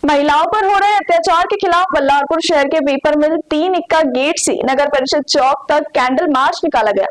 महिलाओं पर हो रहे अत्याचार के खिलाफ बल्लारपुर शहर के पेपर मिल 3 इक्का गेट से नगर परिषद चौक तक कैंडल मार्च निकाला गया।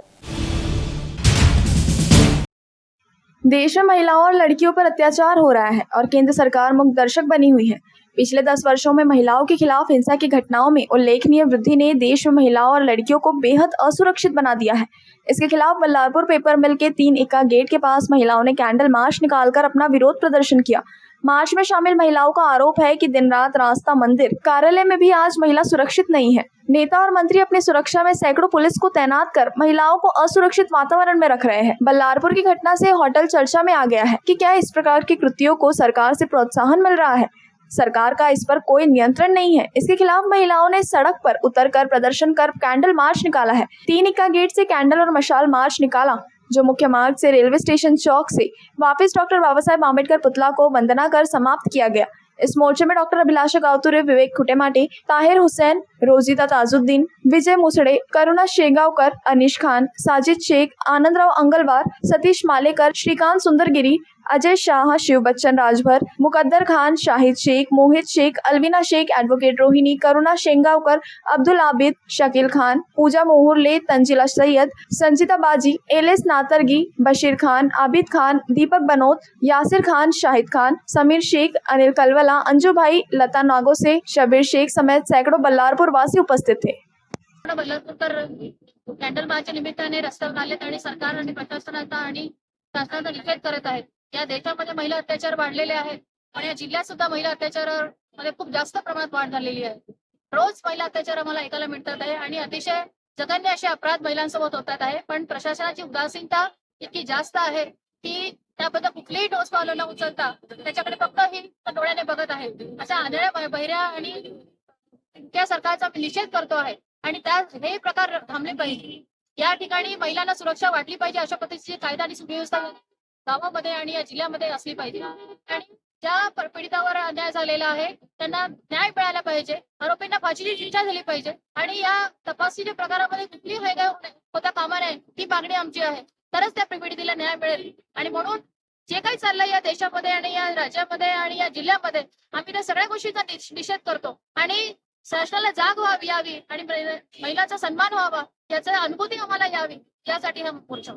देश में महिलाओं और लड़कियों पर अत्याचार हो रहा है और केंद्र सरकार मूक दर्शक बनी हुई है। पिछले 10 वर्षों में महिलाओं के खिलाफ हिंसा की घटनाओं में उल्लेखनीय वृद्धि ने देश में महिलाओं और लड़कियों को बेहद असुरक्षित बना दिया है। इसके खिलाफ बल्लारपुर पेपर मिल के 3 इक्का गेट के पास महिलाओं ने कैंडल मार्च निकालकर अपना विरोध प्रदर्शन किया। मार्च में शामिल महिलाओं का आरोप है कि दिन रात रास्ता, मंदिर, कार्यालय में भी आज महिला सुरक्षित नहीं है। नेता और मंत्री अपनी सुरक्षा में सैकड़ों पुलिस को तैनात कर महिलाओं को असुरक्षित वातावरण में रख रहे हैं। बल्लारपुर की घटना से होटल चर्चा में आ गया है कि क्या इस प्रकार के कृत्यों को सरकार से प्रोत्साहन मिल रहा है। सरकार का इस पर कोई नियंत्रण नहीं है। इसके खिलाफ महिलाओं ने सड़क पर उतरकर प्रदर्शन कर कैंडल मार्च निकाला है। 3 इक्का गेट से कैंडल और मशाल मार्च निकाला, जो मुख्य मार्ग से रेलवे स्टेशन चौक से वापस डॉक्टर बाबा साहेब आम्बेडकर पुतला को वंदना कर समाप्त किया गया। इस मोर्चे में डॉक्टर अभिलाषा गावतुरे, विवेक खुटेमाटे, ताहिर हुसैन, रोजिता ताजुद्दीन, विजय मुसड़े, करुणा शेगावकर, अनीश खान, साजिद शेख, आनंदराव अंगलवार, सतीश मालेकर, श्रीकांत सुंदरगिरी, अजय शाह, शिव बच्चन राजभर, मुकद्दर खान, शाहिद शेख, मोहित शेख, अलविना शेख, एडवोकेट रोहिणी, करुणा शेंगावकर, अब्दुल आबिद, शकील खान, पूजा मोहुरले, तंजिला सैयद, संजिता बाजी, एलेस नातरगी, बशीर खान, आबिद खान, दीपक बनोत, यासिर खान, शाहिद खान, समीर शेख, अनिल कलवला, अंजू भाई, लता नागोसे, शबीर शेख समेत सैकड़ों बल्लारपुर वासी उपस्थित थे। बल्लारपूरकर कॅन्डल मार्चच्या निमित्ताने रस्त्यावर आलेत आणि सरकार आणि प्रशासनाचा आणि शासनाचा निषेध करत आहेत। या देशामध्ये महिला अत्याचार वाढलेले आहेत आणि या जिल्ह्यात सुद्धा महिला अत्याचारामध्ये खूप जास्त प्रमाणात वाढ झालेली आहे। रोज महिला अत्याचार आम्हाला ऐकायला मिळतात आहे आणि अतिशय जघन्य असे अपराध महिलांसोबत होतात आहे। पण प्रशासनाची उदासीनता इतकी जास्त आहे की त्याबद्दल कुठलीही ठोस पावलं न उचलता त्याच्याकडे फक्त ही डोळ्याने बघत आहे। अशा आंधळ्या, बहिऱ्या आणि त्या सरकारचा निषेध करतो आहे आणि त्या हे प्रकार थांबले पाहिजे। या ठिकाणी महिलांना सुरक्षा वाटली पाहिजे, अशा पद्धतीची कायदा आणि सुव्यवस्था गावामध्ये आणि या जिल्ह्यामध्ये असली पाहिजे आणि ज्या पीडितावर अन्याय झालेला आहे त्यांना न्याय मिळाला पाहिजे, आरोपींना फाशीची शिक्षा झाली पाहिजे आणि या तपासणीच्या प्रकारामध्ये कुठली वेगळा होता कामा नये ही मागणी आमची आहे। तरच त्या पीडितेला न्याय मिळेल आणि म्हणून जे काही चाललंय या देशामध्ये आणि या राज्यामध्ये आणि या जिल्ह्यामध्ये आम्ही त्या सगळ्या गोष्टींचा निषेध करतो आणि शासनाला जाग यावी आणि महिलांचा सन्मान व्हावा याची अनुभूती आम्हाला यावी यासाठी हा मोर्चा